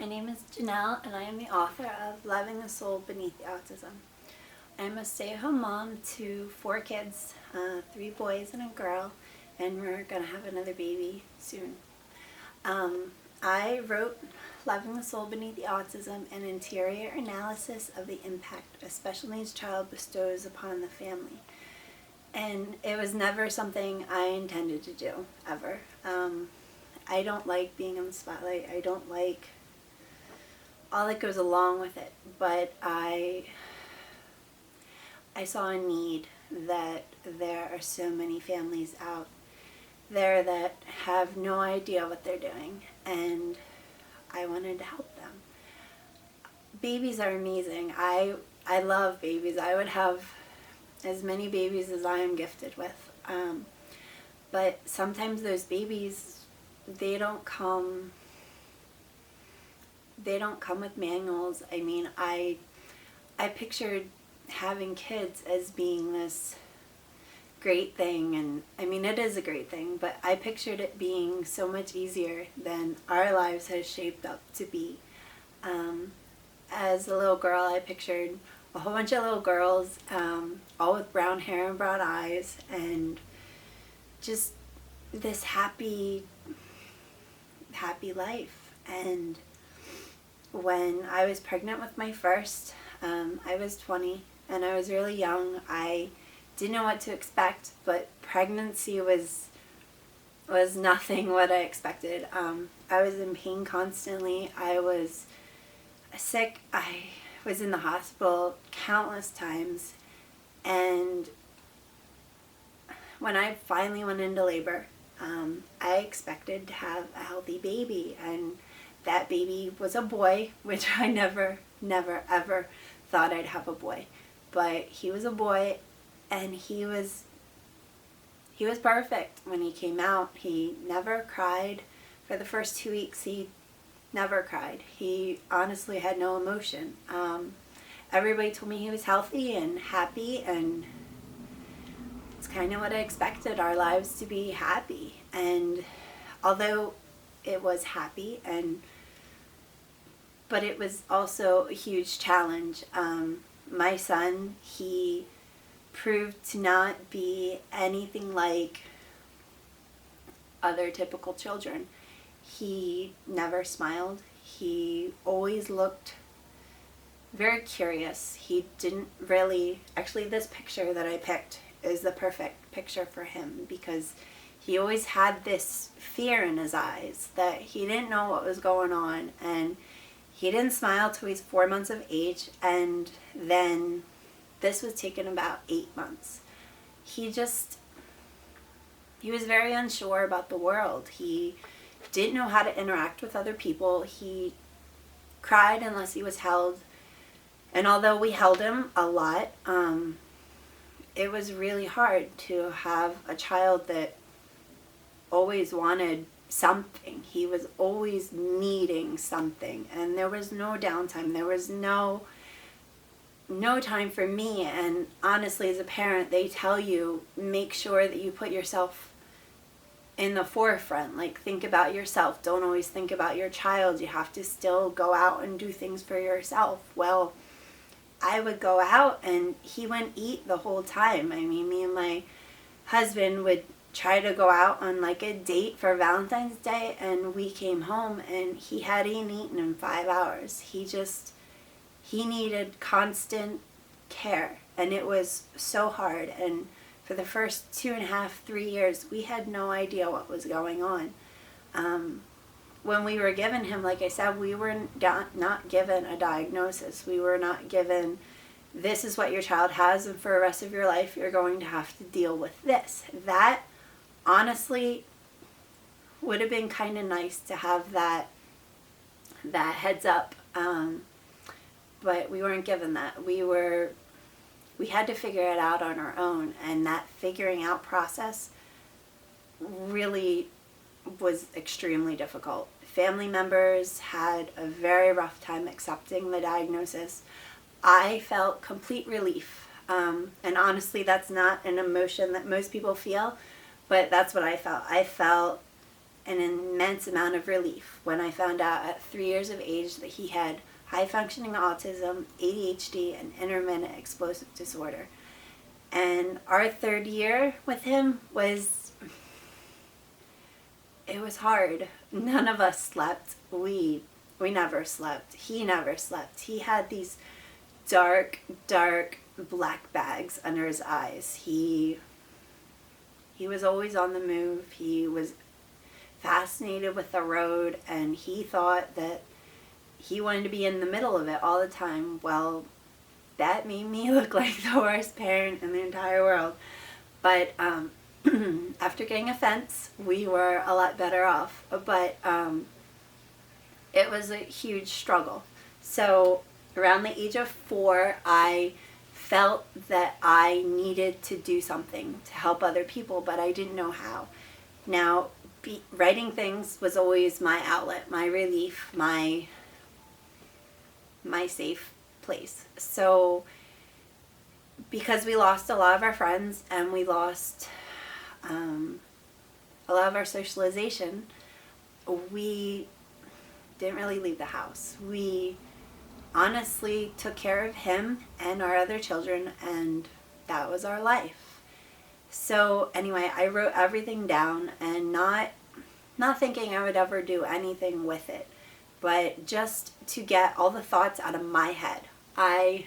My name is Janelle, and I am the author of Loving the Soul Beneath the Autism. I am a stay-at-home mom to 4 kids, 3 boys and a girl, and we're going to have another baby soon. I wrote Loving the Soul Beneath the Autism, an interior analysis of the impact a special needs child bestows upon the family. And it was never something I intended to do, ever. I don't like being in the spotlight. I don't like all that goes along with it, but I saw a need that there are so many families out there that have no idea what they're doing, and I wanted to help them. Babies are amazing. I love babies. I would have as many babies as I am gifted with, but sometimes those babies, they don't come with manuals. I mean, I pictured having kids as being this great thing, and I mean, it is a great thing, but I pictured it being so much easier than our lives has shaped up to be. As a little girl, I pictured a whole bunch of little girls, all with brown hair and brown eyes, and just this happy life. And when I was pregnant with my first, I was 20 and I was really young. I didn't know what to expect, but pregnancy was nothing what I expected. I was in pain constantly. I was sick. I was in the hospital countless times, and when I finally went into labor, I expected to have a healthy baby, and that baby was a boy, which I never ever thought I'd have a boy. But he was a boy, and he was perfect when he came out. He never cried. For the first 2 weeks, he never cried. He honestly had no emotion. Everybody told me he was healthy and happy, and it's kind of what I expected, our lives to be happy. And although it was happy, but it was also a huge challenge. My son, he proved to not be anything like other typical children. He never smiled. He always looked very curious. He didn't really, actually this picture that I picked is the perfect picture for him, because he always had this fear in his eyes that he didn't know what was going on, and he didn't smile till he's 4 months of age, and then this was taken about 8 months. He was very unsure about the world. He didn't know how to interact with other people. He cried unless he was held, and although we held him a lot, it was really hard to have a child that always wanted something. He was always needing something, and there was no downtime. There was no time for me. And honestly, as a parent, they tell you, make sure that you put yourself in the forefront. Like, think about yourself. Don't always think about your child. You have to still go out and do things for yourself. Well, I would go out and he wouldn't eat the whole time. I mean, me and my husband would try to go out on like a date for Valentine's Day, and we came home and he hadn't eaten in 5 hours. He needed constant care, and it was so hard. And for the first 2.5, 3 years, we had no idea what was going on. When we were given him, like I said, we were not given a diagnosis. We were not given, this is what your child has, and for the rest of your life, you're going to have to deal with this. That honestly would have been kind of nice to have that heads up, but we weren't given that. We had to figure it out on our own, and that figuring out process really was extremely difficult. Family members had a very rough time accepting the diagnosis. I felt complete relief, and honestly, that's not an emotion that most people feel, but that's what I felt. I felt an immense amount of relief when I found out at 3 years of age that he had high functioning autism, ADHD, and intermittent explosive disorder. And our third year with him it was hard. None of us slept. We never slept. He never slept. He had these dark black bags under his eyes. He was always on the move. He was fascinated with the road, and he thought that he wanted to be in the middle of it all the time. Well, that made me look like the worst parent in the entire world. But after getting a fence, we were a lot better off. But it was a huge struggle. So around the age of 4, I felt that I needed to do something to help other people, but I didn't know how. Now, writing things was always my outlet, my relief, my safe place. So because we lost a lot of our friends and we lost a lot of our socialization, we didn't really leave the house. We honestly took care of him and our other children, and that was our life. So anyway, I wrote everything down, and not thinking I would ever do anything with it, but just to get all the thoughts out of my head. I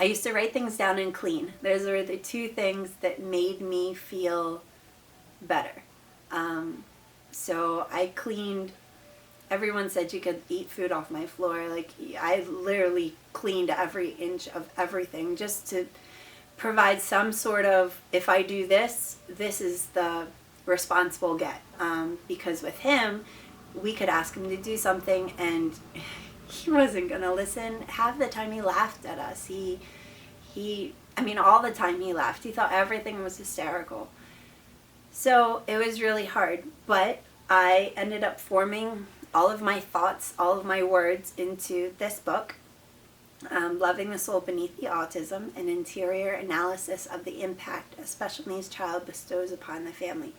used to write things down and clean. Those were the two things that made me feel better. So I cleaned. Everyone said you could eat food off my floor. Like, I literally cleaned every inch of everything just to provide some sort of, if I do this, this is the responsible get. Because with him, we could ask him to do something and he wasn't going to listen. Half the time he laughed at us. All the time he laughed. He thought everything was hysterical. So it was really hard, but I ended up forming all of my thoughts, all of my words into this book, Loving the Soul Beneath the Autism, an interior analysis of the impact a special needs child bestows upon the family.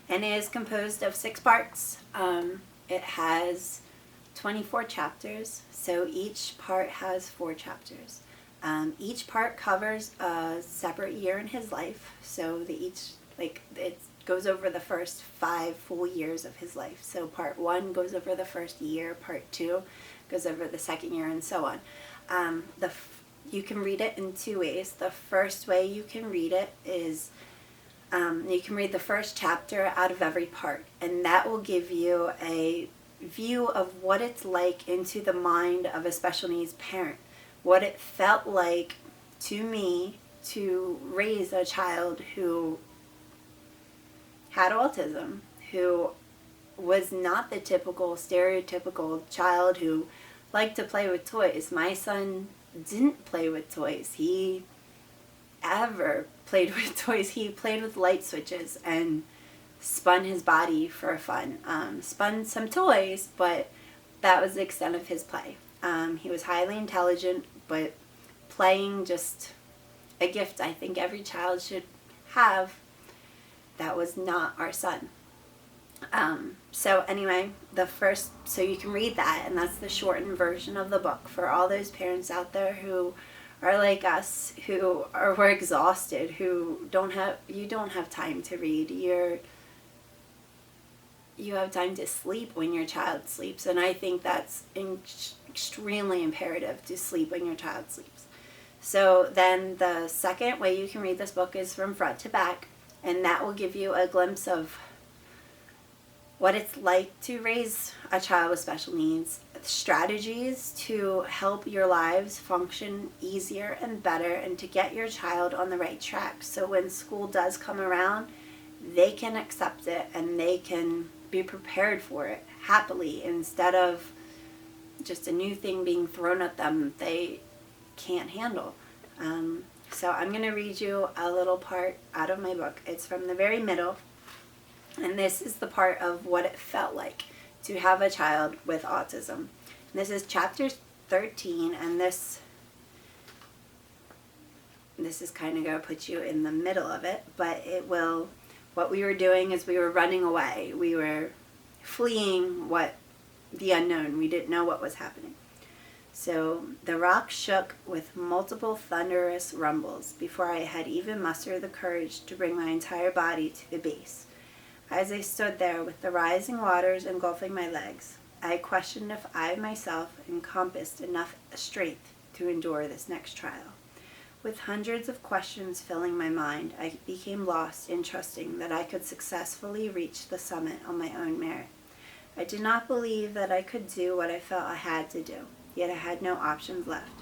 And it is composed of 6 parts. It has 24 chapters, so each part has 4 chapters. Each part covers a separate year in his life, so it goes over the first 5 full years of his life. So part 1 goes over the first year, part 2 goes over the second year, and so on. You can read it in 2 ways. The first way you can read it is you can read the first chapter out of every part, and that will give you a view of what it's like into the mind of a special needs parent, what it felt like to me to raise a child who had autism, who was not the typical, stereotypical child who liked to play with toys. My son didn't play with toys. He ever played with toys. He played with light switches and spun his body for fun. Spun some toys, but that was the extent of his play. He was highly intelligent, but playing, just a gift I think every child should have. That was not our son. So anyway, so you can read that, and that's the shortened version of the book for all those parents out there who are like us, who were exhausted, who don't have time to read. You have time to sleep when your child sleeps, and I think that's extremely imperative, to sleep when your child sleeps. So then the second way you can read this book is from front to back, and that will give you a glimpse of what it's like to raise a child with special needs, strategies to help your lives function easier and better, and to get your child on the right track. So when school does come around, they can accept it and they can be prepared for it happily, instead of just a new thing being thrown at them they can't handle. So I'm going to read you a little part out of my book. It's from the very middle, and this is the part of what it felt like to have a child with autism. And this is chapter 13, and this is kind of going to put you in the middle of it, but what we were doing is we were running away. We were fleeing the unknown. We didn't know what was happening. So the rock shook with multiple thunderous rumbles before I had even mustered the courage to bring my entire body to the base. As I stood there with the rising waters engulfing my legs, I questioned if I myself encompassed enough strength to endure this next trial. With hundreds of questions filling my mind, I became lost in trusting that I could successfully reach the summit on my own merit. I did not believe that I could do what I felt I had to do, yet I had no options left.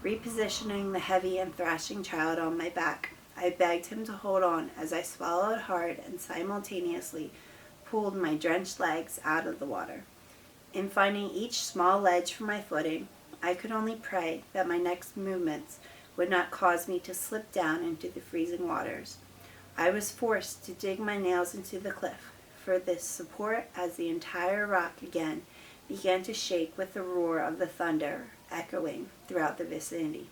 Repositioning the heavy and thrashing child on my back, I begged him to hold on as I swallowed hard and simultaneously pulled my drenched legs out of the water. In finding each small ledge for my footing, I could only pray that my next movements would not cause me to slip down into the freezing waters. I was forced to dig my nails into the cliff for this support as the entire rock again began to shake with the roar of the thunder echoing throughout the vicinity.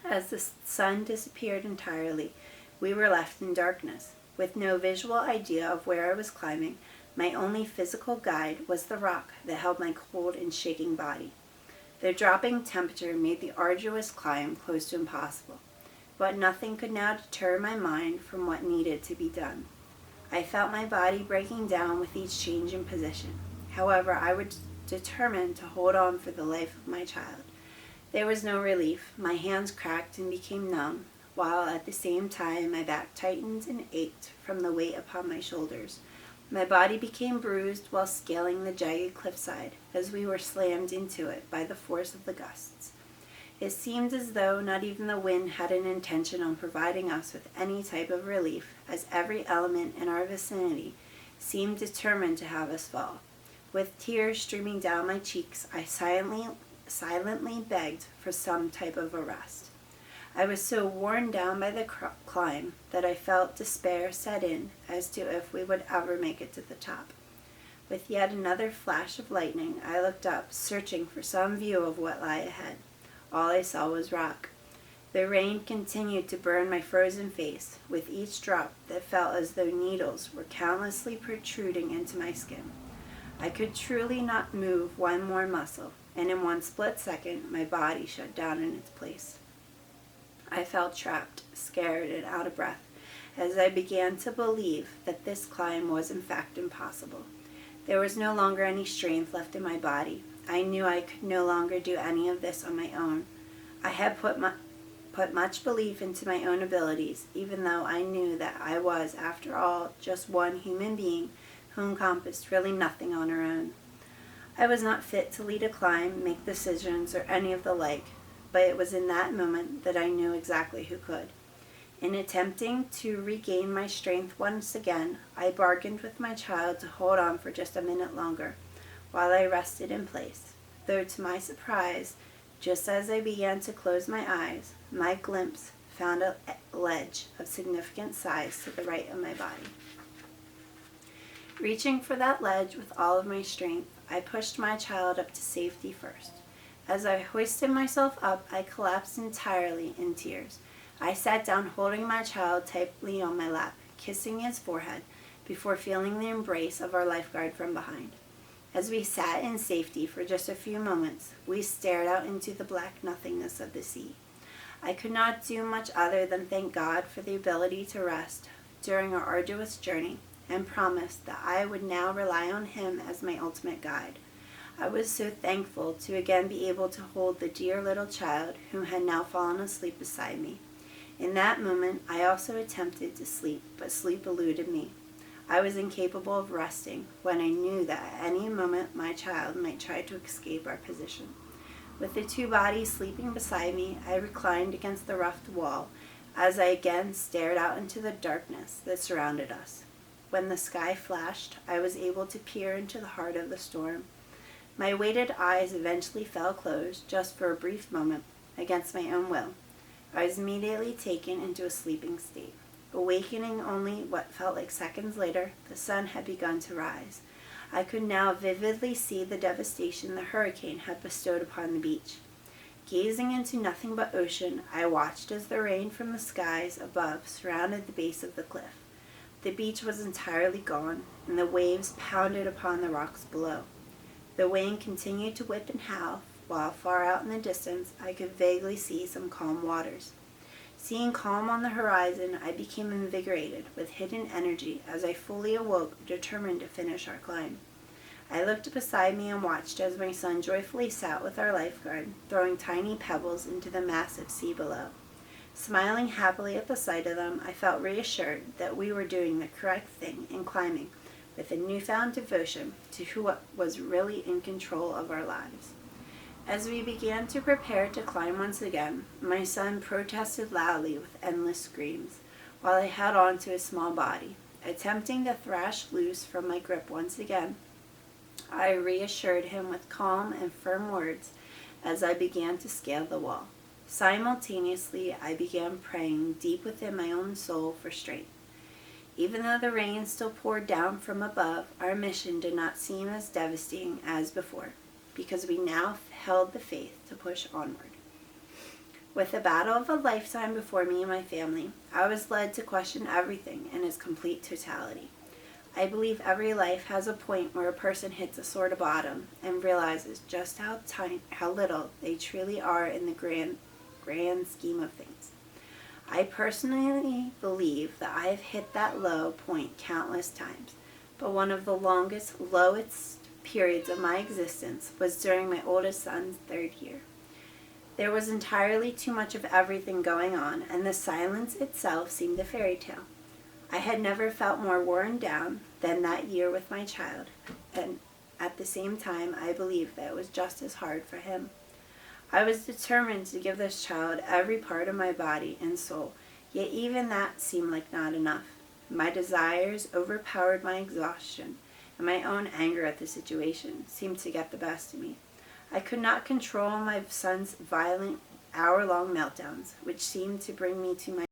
As the sun disappeared entirely, we were left in darkness. With no visual idea of where I was climbing, my only physical guide was the rock that held my cold and shaking body. The dropping temperature made the arduous climb close to impossible, but nothing could now deter my mind from what needed to be done. I felt my body breaking down with each change in position. However, I was determined to hold on for the life of my child. There was no relief. My hands cracked and became numb, while at the same time my back tightened and ached from the weight upon my shoulders. My body became bruised while scaling the jagged cliffside as we were slammed into it by the force of the gusts. It seemed as though not even the wind had an intention on providing us with any type of relief, as every element in our vicinity seemed determined to have us fall. With tears streaming down my cheeks, I silently begged for some type of a rest. I was so worn down by the climb that I felt despair set in as to if we would ever make it to the top. With yet another flash of lightning, I looked up, searching for some view of what lay ahead. All I saw was rock. The rain continued to burn my frozen face, with each drop that felt as though needles were countlessly protruding into my skin. I could truly not move one more muscle, and in one split second, my body shut down in its place. I felt trapped, scared, and out of breath as I began to believe that this climb was in fact impossible. There was no longer any strength left in my body. I knew I could no longer do any of this on my own. I had put much belief into my own abilities, even though I knew that I was, after all, just one human being who encompassed really nothing on her own. I was not fit to lead a climb, make decisions, or any of the like, but it was in that moment that I knew exactly who could. In attempting to regain my strength once again, I bargained with my child to hold on for just a minute longer, while I rested in place, though to my surprise, just as I began to close my eyes, my glimpse found a ledge of significant size to the right of my body. Reaching for that ledge with all of my strength, I pushed my child up to safety first. As I hoisted myself up, I collapsed entirely in tears. I sat down holding my child tightly on my lap, kissing his forehead, before feeling the embrace of our lifeguard from behind. As we sat in safety for just a few moments, we stared out into the black nothingness of the sea. I could not do much other than thank God for the ability to rest during our arduous journey and promise that I would now rely on Him as my ultimate guide. I was so thankful to again be able to hold the dear little child who had now fallen asleep beside me. In that moment, I also attempted to sleep, but sleep eluded me. I was incapable of resting when I knew that at any moment my child might try to escape our position. With the two bodies sleeping beside me, I reclined against the rough wall as I again stared out into the darkness that surrounded us. When the sky flashed, I was able to peer into the heart of the storm. My weighted eyes eventually fell closed, just for a brief moment, against my own will. I was immediately taken into a sleeping state. Awakening only what felt like seconds later, the sun had begun to rise. I could now vividly see the devastation the hurricane had bestowed upon the beach. Gazing into nothing but ocean, I watched as the rain from the skies above surrounded the base of the cliff. The beach was entirely gone, and the waves pounded upon the rocks below. The wind continued to whip and howl, while far out in the distance I could vaguely see some calm waters. Seeing calm on the horizon, I became invigorated with hidden energy as I fully awoke, determined to finish our climb. I looked beside me and watched as my son joyfully sat with our lifeguard, throwing tiny pebbles into the massive sea below. Smiling happily at the sight of them, I felt reassured that we were doing the correct thing in climbing with a newfound devotion to who was really in control of our lives. As we began to prepare to climb once again, my son protested loudly with endless screams, while I held on to his small body. Attempting to thrash loose from my grip once again, I reassured him with calm and firm words as I began to scale the wall. Simultaneously, I began praying deep within my own soul for strength. Even though the rain still poured down from above, our mission did not seem as devastating as before, because we now held the faith to push onward. With the battle of a lifetime before me and my family, I was led to question everything in its complete totality. I believe every life has a point where a person hits a sort of bottom and realizes just how little they truly are in the grand scheme of things. I personally believe that I have hit that low point countless times, but one of the longest, lowest periods of my existence was during my oldest son's 3rd year. There was entirely too much of everything going on, and the silence itself seemed a fairy tale. I had never felt more worn down than that year with my child, and at the same time I believed that it was just as hard for him. I was determined to give this child every part of my body and soul, yet even that seemed like not enough. My desires overpowered my exhaustion, and my own anger at the situation seemed to get the best of me. I could not control my son's violent, hour-long meltdowns, which seemed to bring me to my